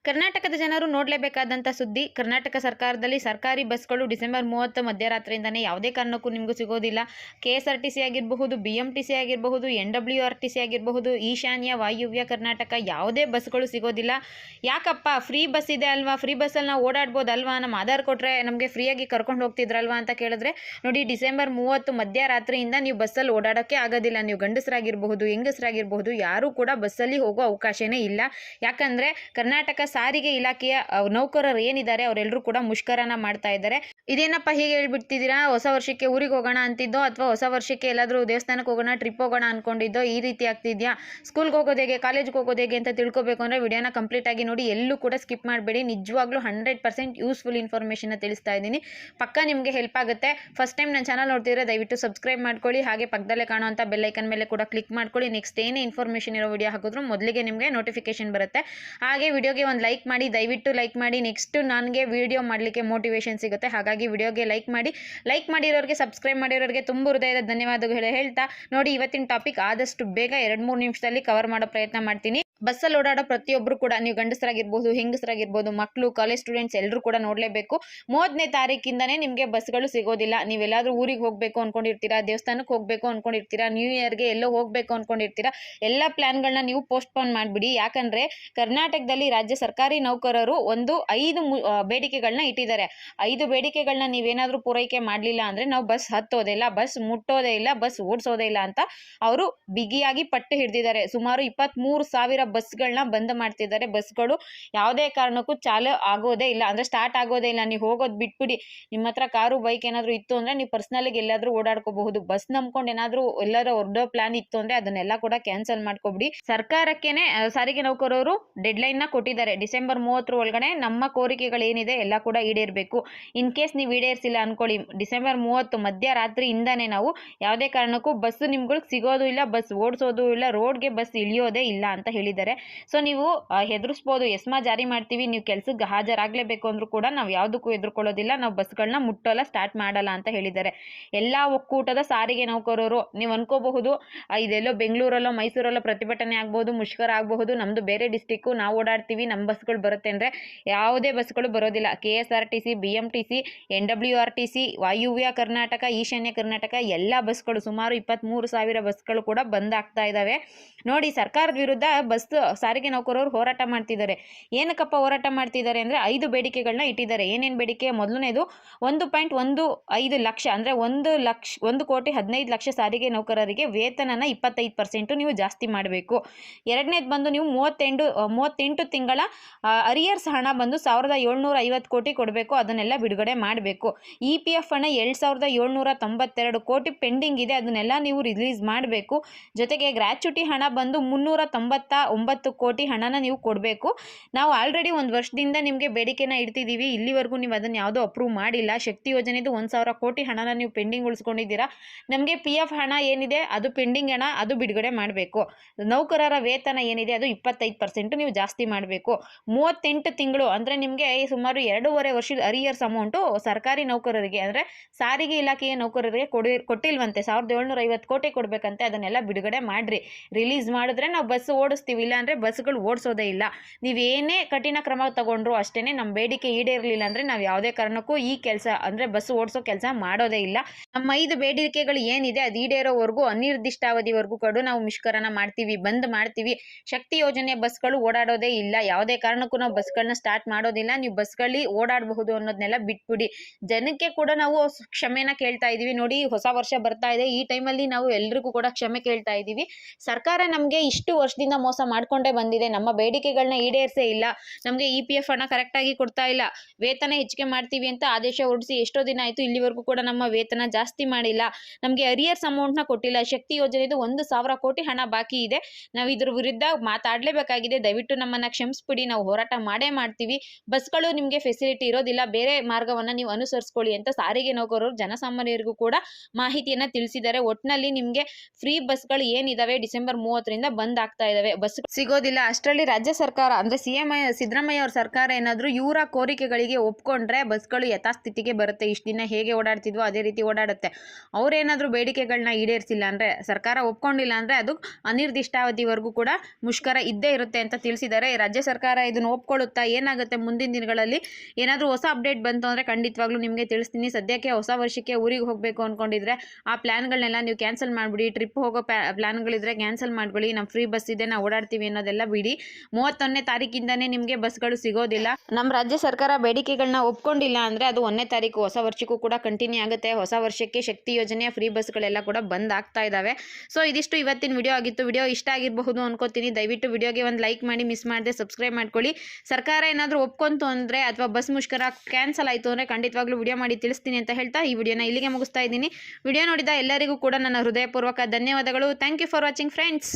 ಕರ್ನಾಟಕದ ಜನರು ನೋಡಲೇಬೇಕಾದಂಥ ಸುದ್ದಿ. ಕರ್ನಾಟಕ ಸರ್ಕಾರದಲ್ಲಿ ಸರ್ಕಾರಿ ಬಸ್ಗಳು ಡಿಸೆಂಬರ್ 30 ಮಧ್ಯರಾತ್ರಿಯಿಂದನೇ ಯಾವುದೇ ಕಾರಣಕ್ಕೂ ನಿಮಗೂ ಸಿಗೋದಿಲ್ಲ. KSRTC ಆಗಿರಬಹುದು, BMTC ಆಗಿರಬಹುದು, NWRTC ಆಗಿರಬಹುದು, ಈಶಾನ್ಯ, ವಾಯುವ್ಯ ಕರ್ನಾಟಕ ಯಾವುದೇ ಬಸ್ಗಳು ಸಿಗೋದಿಲ್ಲ. ಯಾಕಪ್ಪ, ಫ್ರೀ ಬಸ್ ಇದೆ ಅಲ್ವಾ, ಫ್ರೀ ಬಸ್ಸಲ್ಲಿ ನಾವು ಓಡಾಡ್ಬೋದಲ್ವಾ, ನಮ್ಮ ಆಧಾರ್ ಕೊಟ್ಟರೆ ನಮಗೆ ಫ್ರೀಯಾಗಿ ಕರ್ಕೊಂಡು ಹೋಗ್ತಿದ್ರಲ್ವಾ ಅಂತ ಕೇಳಿದ್ರೆ, ನೋಡಿ ಡಿಸೆಂಬರ್ 30 ಮಧ್ಯರಾತ್ರಿಯಿಂದ ನೀವು ಬಸ್ಸಲ್ಲಿ ಓಡಾಡೋಕ್ಕೆ ಆಗೋದಿಲ್ಲ. ನೀವು ಗಂಡಸರಾಗಿರಬಹುದು, ಹೆಂಗಸರಾಗಿರಬಹುದು, ಯಾರೂ ಕೂಡ ಬಸ್ಸಲ್ಲಿ ಹೋಗೋ ಅವಕಾಶನೇ ಇಲ್ಲ. ಯಾಕಂದರೆ ಕರ್ನಾಟಕ ಸಾರಿಗೆ ಇಲಾಖೆಯ ನೌಕರರು ಏನಿದ್ದಾರೆ ಅವರೆಲ್ಲರೂ ಕೂಡ ಮುಷ್ಕರನ ಮಾಡ್ತಾ ಇದ್ದಾರೆ. ಇದೇನಪ್ಪ ಹೀಗೆ ಹೇಳ್ಬಿಡ್ತಿದ್ದೀರಾ, ಹೊಸ ವರ್ಷಕ್ಕೆ ಊರಿಗೆ ಹೋಗೋಣ ಅಂತಿದ್ದೋ ಅಥವಾ ಹೊಸ ವರ್ಷಕ್ಕೆ ಎಲ್ಲಾದರೂ ದೇವಸ್ಥಾನಕ್ಕೆ ಹೋಗೋಣ, ಟ್ರಿಪ್ ಹೋಗೋಣ ಅಂದ್ಕೊಂಡಿದ್ದೋ, ಈ ರೀತಿ ಆಗ್ತಿದ್ಯಾ? ಸ್ಕೂಲ್ಗೆ ಹೋಗೋದು ಹೇಗೆ, ಕಾಲೇಜ್ಗೆ ಹೋಗೋದು ಹೇಗೆ ಅಂತ ತಿಳ್ಕೊಬೇಕು ಅಂದರೆ ವಿಡಿಯೋನ ಕಂಪ್ಲೀಟ್ ಆಗಿ ನೋಡಿ, ಎಲ್ಲೂ ಕೂಡ ಸ್ಕಿಪ್ ಮಾಡಬೇಡಿ. ನಿಜವಾಗ್ಲೂ 100% ಯೂಸ್ಫುಲ್ ಇನ್ಫಾರ್ಮೇಷನ್ನ ತಿಳಿಸ್ತಾ ಇದ್ದೀನಿ. ಪಕ್ಕ ನಿಮಗೆ ಹೆಲ್ಪ್ ಆಗುತ್ತೆ. ಫಸ್ಟ್ ಟೈಮ್ ನನ್ನ ಚಾನಲ್ ನೋಡ್ತಿದ್ರೆ ದಯವಿಟ್ಟು ಸಬ್ಸ್ಕ್ರೈಬ್ ಮಾಡ್ಕೊಳ್ಳಿ. ಹಾಗೆ ಪಕ್ಕದಲ್ಲೇ ಕಾಣುವಂಥ ಬೆಲ್ ಐಕನ್ ಮೇಲೆ ಕೂಡ ಕ್ಲಿಕ್ ಮಾಡ್ಕೊಳ್ಳಿ. ನೆಕ್ಸ್ಟ್ ಏನೇ ಇನ್ಫಾರ್ಮೇಷನ್ ಇರೋ ವಿಡಿಯೋ ಹಾಕಿದ್ರು ಮೊದಲಿಗೆ ನಿಮಗೆ ನೋಟಿಫಿಕೇಶನ್ ಬರುತ್ತೆ. ಹಾಗೆ ವಿಡಿಯೋಗೆ ಒಂದು ಲೈಕ್ ಮಾಡಿ, ದಯವಿಟ್ಟು ಲೈಕ್ ಮಾಡಿ. ನೆಕ್ಸ್ಟ್ ನನಗೆ ವಿಡಿಯೋ ಮಾಡಲಿಕ್ಕೆ ಮೋಟಿವೇಶನ್ ಸಿಗುತ್ತೆ. ಹಾಗಾಗಿ ವಿಡಿಯೋಗೆ ಲೈಕ್ ಮಾಡಿರೋರಿಗೆ, ಸಬ್ಸ್ಕ್ರೈಬ್ ಮಾಡಿರೋರಿಗೆ ತುಂಬ ಹೃದಯದ ಧನ್ಯವಾದಗಳು ಹೇಳ್ತಾ ನೋಡಿ, ಇವತ್ತಿನ ಟಾಪಿಕ್ ಆದಷ್ಟು ಬೇಗ 2-3 ನಿಮಿಷದಲ್ಲಿ ಕವರ್ ಮಾಡೋ ಪ್ರಯತ್ನ ಮಾಡ್ತೀನಿ. ಬಸ್ಸಲ್ಲಿ ಓಡಾಡೋ ಪ್ರತಿಯೊಬ್ಬರು ಕೂಡ, ನೀವು ಗಂಡಸರಾಗಿರ್ಬೋದು, ಹೆಂಗಸರಾಗಿರ್ಬೋದು, ಮಕ್ಕಳು, ಕಾಲೇಜ್ ಸ್ಟೂಡೆಂಟ್ಸ್ ಎಲ್ಲರೂ ಕೂಡ ನೋಡಲೇಬೇಕು. 30ನೇ ತಾರೀಕಿಂದನೇ ನಿಮಗೆ ಬಸ್ಗಳು ಸಿಗೋದಿಲ್ಲ. ನೀವೆಲ್ಲಾದರೂ ಊರಿಗೆ ಹೋಗಬೇಕು ಅಂದ್ಕೊಂಡಿರ್ತೀರಾ, ದೇವಸ್ಥಾನಕ್ಕೆ ಹೋಗಬೇಕು ಅಂದ್ಕೊಂಡಿರ್ತೀರಾ, ನ್ಯೂ ಇಯರ್ಗೆ ಎಲ್ಲೋ ಹೋಗಬೇಕು ಅಂದ್ಕೊಂಡಿರ್ತೀರಾ, ಎಲ್ಲ ಪ್ಲ್ಯಾನ್ಗಳನ್ನ ನೀವು ಪೋಸ್ಟ್ಪೋನ್ ಮಾಡಿಬಿಡಿ. ಯಾಕಂದರೆ ಕರ್ನಾಟಕದಲ್ಲಿ ರಾಜ್ಯ ಸರ್ಕಾರಿ ನೌಕರರು ಒಂದು 5 ಬೇಡಿಕೆಗಳನ್ನ ಇಟ್ಟಿದ್ದಾರೆ. 5 ಬೇಡಿಕೆಗಳನ್ನ ನೀವೇನಾದರೂ ಪೂರೈಕೆ ಮಾಡಲಿಲ್ಲ ಅಂದರೆ ನಾವು ಬಸ್ ಹತ್ತೋದೇ ಇಲ್ಲ, ಬಸ್ ಮುಟ್ಟೋದೇ ಇಲ್ಲ, ಬಸ್ ಓಡಿಸೋದೇ ಇಲ್ಲ ಅಂತ ಅವರು ಬಿಗಿಯಾಗಿ ಪಟ್ಟು ಹಿಡಿದಿದ್ದಾರೆ. ಸುಮಾರು 23,000 ಬಸ್ಗಳನ್ನ ಬಂದ್ ಮಾಡ್ತಿದ್ದಾರೆ. ಬಸ್ಗಳು ಯಾವುದೇ ಕಾರಣಕ್ಕೂ ಚಾಲು ಆಗೋದೇ ಇಲ್ಲ, ಅಂದರೆ ಸ್ಟಾರ್ಟ್ ಆಗೋದೇ ಇಲ್ಲ. ನೀವು ಹೋಗೋದು ಬಿಟ್ಬಿಡಿ. ನಿಮ್ಮ ಹತ್ರ ಕಾರು, ಬೈಕ್ ಏನಾದರೂ ಇತ್ತು ಅಂದರೆ ನೀವು ಪರ್ಸ್ನಲಿಗೆ ಎಲ್ಲಾದರೂ ಓಡಾಡ್ಕೋಬಹುದು. ಬಸ್ ನಂಬ್ಕೊಂಡು ಏನಾದರೂ ಎಲ್ಲರೂ ಹೊರಡೋ ಪ್ಲಾನ್ ಇತ್ತು ಅಂದರೆ ಅದನ್ನೆಲ್ಲ ಕೂಡ ಕ್ಯಾನ್ಸಲ್ ಮಾಡ್ಕೊಬಿಡಿ. ಸರ್ಕಾರಕ್ಕೇನೆ ಸಾರಿಗೆ ನೌಕರರು ಡೆಡ್ಲೈನ್ನ ಕೊಟ್ಟಿದ್ದಾರೆ. ಡಿಸೆಂಬರ್ 30 ಒಳಗಡೆ ನಮ್ಮ ಕೋರಿಕೆಗಳೇನಿದೆ ಎಲ್ಲ ಕೂಡ ಈಡೇರಬೇಕು. ಇನ್ ಕೇಸ್ ನೀವು ಈಡೇರಿಸಿಲ್ಲ ಅನ್ಕೊಳ್ಳಿ, ಡಿಸೆಂಬರ್ 30 ಮಧ್ಯರಾತ್ರಿಯಿಂದನೇ ನಾವು ಯಾವುದೇ ಕಾರಣಕ್ಕೂ ಬಸ್ ನಿಮ್ಗಳಿಗೆ ಸಿಗೋದು ಇಲ್ಲ, ಬಸ್ ಓಡಿಸೋದು ಇಲ್ಲ, ರೋಡ್ಗೆ ಬಸ್ ಇಳಿಯೋದೇ ಇಲ್ಲ ಅಂತ ಹೇಳಿದ್ದಾರೆ. ಸೊ ನೀವು ಹೆದರಿಸ್ಬೋದು, ಎಸ್ಮಾ ಜಾರಿ ಮಾಡ್ತೀವಿ, ನೀವು ಕೆಲಸಕ್ಕೆ ಹಾಜರಾಗಲೇಬೇಕು ಅಂದ್ರೂ ಕೂಡ ನಾವು ಯಾವುದಕ್ಕೂ ಎದುರ್ಕೊಳ್ಳೋದಿಲ್ಲ, ನಾವು ಬಸ್ಗಳನ್ನ ಮುಟ್ಟೋಲ್ಲ, ಸ್ಟಾರ್ಟ್ ಮಾಡಲ್ಲ ಅಂತ ಹೇಳಿದ್ದಾರೆ. ಎಲ್ಲ ಒಕ್ಕೂಟದ ಸಾರಿಗೆ ನೌಕರರು, ನೀವು ಅನ್ಕೋಬಹುದು ಇದೆಲ್ಲೋ ಬೆಂಗಳೂರಲ್ಲೋ ಮೈಸೂರಲ್ಲೋ ಪ್ರತಿಭಟನೆ ಆಗ್ಬೋದು, ಮುಷ್ಕರ ಆಗಬಹುದು, ನಮ್ಮದು ಬೇರೆ ಡಿಸ್ಟಿಕ್ಕು, ನಾವು ಓಡಾಡ್ತೀವಿ, ನಮ್ಮ ಬಸ್ಗಳು ಬರುತ್ತೆ ಅಂದರೆ ಯಾವುದೇ ಬಸ್ಗಳು ಬರೋದಿಲ್ಲ. KSRTC, BMTC, NWRTC, ವಾಯುವ್ಯ ಕರ್ನಾಟಕ, ಈಶಾನ್ಯ ಕರ್ನಾಟಕ ಎಲ್ಲ ಬಸ್ಗಳು ಸುಮಾರು 23,000 ಬಸ್ಗಳು ಕೂಡ ಬಂದ್ ಆಗ್ತಾ ಇದ್ದಾವೆ. ನೋಡಿ, ಸರ್ಕಾರದ ವಿರುದ್ಧ ಬಸ್ ಸಾರಿಗೆ ನೌಕರರು ಹೋರಾಟ ಮಾಡ್ತಿದ್ದಾರೆ. ಏನಕ್ಕಪ್ಪ ಹೋರಾಟ ಮಾಡ್ತಿದ್ದಾರೆ ಅಂದರೆ 5 ಬೇಡಿಕೆಗಳನ್ನ ಇಟ್ಟಿದ್ದಾರೆ. ಏನೇನು ಬೇಡಿಕೆ? ಮೊದಲನೇದು 1.15 ಲಕ್ಷ, ಅಂದರೆ 1,15,00,000 ಸಾರಿಗೆ ನೌಕರರಿಗೆ ವೇತನನ 25% ನೀವು ಜಾಸ್ತಿ ಮಾಡಬೇಕು. ಎರಡನೇದು ಬಂದು ನೀವು 38 ತಿಂಗಳ ಅರಿಯರ್ಸ್ ಹಣ ಬಂದು 1,750 ಕೋಟಿ ಕೊಡಬೇಕು, ಅದನ್ನೆಲ್ಲ ಬಿಡುಗಡೆ ಮಾಡಬೇಕು. EPF ಹಣ 2,792 ಕೋಟಿ ಪೆಂಡಿಂಗ್ ಇದೆ, ಅದನ್ನೆಲ್ಲ ನೀವು ರಿಲೀಸ್ ಮಾಡಬೇಕು. ಜೊತೆಗೆ ಗ್ರ್ಯಾಚ್ಯುಟಿ ಹಣ ಬಂದು 399 ಕೋಟಿ ಹಣನ ನೀವು ಕೊಡಬೇಕು. ನಾವು ಆಲ್ರೆಡಿ 1 ವರ್ಷದಿಂದ ನಿಮಗೆ ಬೇಡಿಕೆನ ಇಡ್ತಿದ್ದೀವಿ, ಇಲ್ಲಿವರೆಗೂ ನೀವು ಅದನ್ನು ಯಾವುದೋ ಅಪ್ರೂವ್ ಮಾಡಿಲ್ಲ. ಶಕ್ತಿ ಯೋಜನೆದು 1,000 ಕೋಟಿ ಹಣನ ನೀವು ಪೆಂಡಿಂಗ್ ಉಳಿಸ್ಕೊಂಡಿದ್ದೀರಾ. ನಮಗೆ PF ಹಣ ಏನಿದೆ ಅದು ಪೆಂಡಿಂಗ್ ಹಣ, ಅದು ಬಿಡುಗಡೆ ಮಾಡಬೇಕು. ನೌಕರರ ವೇತನ ಏನಿದೆ ಅದು 25% ನೀವು ಜಾಸ್ತಿ ಮಾಡಬೇಕು. 38 ತಿಂಗಳು ಅಂದರೆ ನಿಮಗೆ ಸುಮಾರು 2.5 ವರ್ಷದ ಅರಿಯರ್ಸ್ ಅಮೌಂಟು ಸರ್ಕಾರಿ ನೌಕರರಿಗೆ, ಅಂದರೆ ಸಾರಿಗೆ ಇಲಾಖೆಯ ನೌಕರರಿಗೆ ಕೊಟ್ಟಿಲ್ವಂತೆ. 1,750 ಕೋಟಿ ಕೊಡಬೇಕಂತೆ, ಅದನ್ನೆಲ್ಲ ಬಿಡುಗಡೆ ಮಾಡಿರಿ. ರಿಲೀಸ್ ಮಾಡಿದ್ರೆ ನಾವು ಬಸ್ ಓಡಿಸ್ತೀವಿ, ಇಲ್ಲ ಅಂದರೆ ಬಸ್ಗಳು ಓಡಿಸೋದೇ ಇಲ್ಲ. ನೀವೇನೇ ಕಠಿಣ ಕ್ರಮ ತಗೊಂಡ್ರು ಅಷ್ಟೇ, ನಮ್ಮ ಬೇಡಿಕೆ ಈಡೇರಲಿಲ್ಲ ಅಂದರೆ ನಾವು ಯಾವುದೇ ಕಾರಣಕ್ಕೂ ಈ ಕೆಲಸ ಅಂದರೆ ಬಸ್ ಓಡಿಸೋ ಕೆಲಸ ಮಾಡೋದೇ ಇಲ್ಲ. ನಮ್ಮ 5 ಬೇಡಿಕೆಗಳು ಏನಿದೆ ಅದು ಈಡೇರೋವರೆಗೂ ಅನಿರ್ದಿಷ್ಟಾವಧಿವರೆಗೂ ಕೂಡ ನಾವು ಮುಷ್ಕರನ ಮಾಡ್ತೀವಿ, ಬಂದ್ ಮಾಡ್ತೀವಿ. ಶಕ್ತಿ ಯೋಜನೆಯ ಬಸ್ಗಳು ಓಡಾಡೋದೇ ಇಲ್ಲ, ಯಾವುದೇ ಕಾರಣಕ್ಕೂ ನಾವು ಬಸ್ಗಳನ್ನ ಸ್ಟಾರ್ಟ್ ಮಾಡೋದಿಲ್ಲ. ನೀವು ಬಸ್ಗಳಲ್ಲಿ ಓಡಾಡಬಹುದು ಅನ್ನೋದನ್ನೆಲ್ಲ ಬಿಟ್ಬಿಡಿ. ಜನಕ್ಕೆ ಕೂಡ ನಾವು ಕ್ಷಮೆನ ಕೇಳ್ತಾ ಇದ್ದೀವಿ. ನೋಡಿ, ಹೊಸ ವರ್ಷ ಬರ್ತಾ ಇದೆ, ಈ ಟೈಮಲ್ಲಿ ನಾವು ಎಲ್ರಿಗೂ ಕೂಡ ಕ್ಷಮೆ ಕೇಳ್ತಾ ಇದ್ದೀವಿ. ಸರ್ಕಾರ ನಮಗೆ ಇಷ್ಟು ವರ್ಷದಿಂದ ಮೋಸ ಮಾಡ್ಕೊಂಡೇ ಬಂದಿದೆ. ನಮ್ಮ ಬೇಡಿಕೆಗಳನ್ನ ಈಡೇರಿಸೇ ಇಲ್ಲ. ನಮಗೆ EPF ಹಣ ಕರೆಕ್ಟಾಗಿ ಕೊಡ್ತಾ ಇಲ್ಲ, ವೇತನ ಹೆಚ್ಚಿಗೆ ಮಾಡ್ತೀವಿ ಅಂತ ಆದೇಶ ಹೊರಡಿಸಿ ಎಷ್ಟೋ ದಿನ ಆಯಿತು, ಇಲ್ಲಿವರೆಗೂ ಕೂಡ ನಮ್ಮ ವೇತನ ಜಾಸ್ತಿ ಮಾಡಿಲ್ಲ. ನಮಗೆ ಅರಿಯರ್ಸ್ ಅಮೌಂಟ್ನ ಕೊಟ್ಟಿಲ್ಲ. ಶಕ್ತಿ ಯೋಜನೆದು 1,000 ಕೋಟಿ ಹಣ ಬಾಕಿ ಇದೆ. ನಾವು ಇದ್ರ ವಿರುದ್ಧ ಮಾತಾಡಲೇಬೇಕಾಗಿದೆ. ದಯವಿಟ್ಟು ನಮ್ಮನ್ನು ಕ್ಷಮಿಸ್ಬಿಡಿ, ನಾವು ಹೋರಾಟ ಮಾಡೇ ಮಾಡ್ತೀವಿ. ಬಸ್ಗಳು ನಿಮಗೆ ಫೆಸಿಲಿಟಿ ಇರೋದಿಲ್ಲ, ಬೇರೆ ಮಾರ್ಗವನ್ನು ನೀವು ಅನುಸರಿಸ್ಕೊಳ್ಳಿ ಅಂತ ಸಾರಿಗೆ ನೌಕರರು ಜನಸಾಮಾನ್ಯರಿಗೂ ಕೂಡ ಮಾಹಿತಿಯನ್ನು ತಿಳಿಸಿದ್ದಾರೆ. ಒಟ್ಟಿನಲ್ಲಿ ನಿಮಗೆ ಫ್ರೀ ಬಸ್ಗಳು ಏನಿದಾವೆ ಡಿಸೆಂಬರ್ 30ರಿಂದ ಬಂದ್ ಆಗ್ತಾ ಇದ್ದಾವೆ. ಬಸ್ಗಳು ಸಿಗೋದಿಲ್ಲ. ಅಷ್ಟರಲ್ಲಿ ರಾಜ್ಯ ಸರ್ಕಾರ ಅಂದರೆ CM ಸಿದ್ದರಾಮಯ್ಯ ಅವ್ರ ಸರ್ಕಾರ ಏನಾದರೂ ಇವರ ಕೋರಿಕೆಗಳಿಗೆ ಒಪ್ಕೊಂಡ್ರೆ ಬಸ್ಗಳು ಯಥಾಸ್ಥಿತಿಗೆ ಬರುತ್ತೆ. ಇಷ್ಟು ದಿನ ಹೇಗೆ ಓಡಾಡ್ತಿದ್ವೋ ಅದೇ ರೀತಿ ಓಡಾಡುತ್ತೆ. ಅವರೇನಾದರೂ ಬೇಡಿಕೆಗಳನ್ನ ಈಡೇರಿಸಿಲ್ಲ ಅಂದರೆ, ಸರ್ಕಾರ ಒಪ್ಕೊಂಡಿಲ್ಲ ಅಂದರೆ ಅದು ಅನಿರ್ದಿಷ್ಟಾವಧಿವರೆಗೂ ಕೂಡ ಮುಷ್ಕರ ಇದ್ದೇ ಇರುತ್ತೆ ಅಂತ ತಿಳಿಸಿದ್ದಾರೆ. ರಾಜ್ಯ ಸರ್ಕಾರ ಇದನ್ನು ಒಪ್ಕೊಳ್ಳುತ್ತಾ, ಏನಾಗುತ್ತೆ ಮುಂದಿನ ದಿನಗಳಲ್ಲಿ ಏನಾದರೂ ಹೊಸ ಅಪ್ಡೇಟ್ ಬಂತು ಅಂದರೆ ಖಂಡಿತವಾಗ್ಲೂ ನಿಮಗೆ ತಿಳಿಸ್ತೀನಿ. ಸದ್ಯಕ್ಕೆ ಹೊಸ ವರ್ಷಕ್ಕೆ ಊರಿಗೆ ಹೋಗಬೇಕು ಅಂದ್ಕೊಂಡಿದ್ರೆ ಆ ಪ್ಲ್ಯಾನ್ಗಳನ್ನೆಲ್ಲ ನೀವು ಕ್ಯಾನ್ಸಲ್ ಮಾಡಿಬಿಡಿ. ಟ್ರಿಪ್ ಹೋಗೋ ಪ್ಲ್ಯಾನ್ಗಳಿದ್ರೆ ಕ್ಯಾನ್ಸಲ್ ಮಾಡ್ಕೊಳ್ಳಿ. ನಮ್ಮ ಫ್ರೀ ಬಸ್ ಇದೆ, ನಾವು ಓಡಾಡ್ತೀವಿ ಅನ್ನೋದೆಲ್ಲ ಬಿಡಿ. 31ನೇ ತಾರೀಕಿಂದನೇ ನಿಮಗೆ ಬಸ್ಗಳು ಸಿಗೋದಿಲ್ಲ. ನಮ್ಮ ರಾಜ್ಯ ಸರ್ಕಾರ ಬೇಡಿಕೆಗಳನ್ನ ಒಪ್ಕೊಂಡಿಲ್ಲ ಅಂದರೆ ಅದು 1ನೇ ತಾರೀಕು ಹೊಸ ವರ್ಷಕ್ಕೂ ಕೂಡ ಕಂಟಿನ್ಯೂ ಆಗುತ್ತೆ. ಹೊಸ ವರ್ಷಕ್ಕೆ ಶಕ್ತಿ ಯೋಜನೆಯ ಫ್ರೀ ಬಸ್ಗಳೆಲ್ಲ ಕೂಡ ಬಂದ್ ಆಗ್ತಾ ಇದ್ದಾವೆ. ಸೊ ಇದಿಷ್ಟು ಇವತ್ತಿನ ವಿಡಿಯೋ ಆಗಿತ್ತು. ವಿಡಿಯೋ ಇಷ್ಟ ಆಗಿರಬಹುದು ಅನ್ಕೋತೀನಿ. ದಯವಿಟ್ಟು ವಿಡಿಯೋಗೆ ಒಂದು ಲೈಕ್ ಮಾಡಿ, ಮಿಸ್ ಮಾಡದೆ ಸಬ್ಸ್ಕ್ರೈಬ್ ಮಾಡ್ಕೊಳ್ಳಿ. ಸರ್ಕಾರ ಏನಾದರೂ ಒಪ್ಕೊಂತು ಅಂದರೆ ಅಥವಾ ಬಸ್ ಮುಷ್ಕರ ಕ್ಯಾನ್ಸಲ್ ಆಯಿತು ಅಂದರೆ ಖಂಡಿತವಾಗ್ಲೂ ವಿಡಿಯೋ ಮಾಡಿ ತಿಳಿಸ್ತೀನಿ ಅಂತ ಹೇಳ್ತಾ ಈ ವಿಡಿಯೋನ ಇಲ್ಲಿಗೆ ಮುಗಿಸ್ತಾ ಇದ್ದೀನಿ. ವಿಡಿಯೋ ನೋಡಿದ ಎಲ್ಲರಿಗೂ ಕೂಡ ನನ್ನ ಹೃದಯಪೂರ್ವಕ ಧನ್ಯವಾದಗಳು. Thank you for watching friends.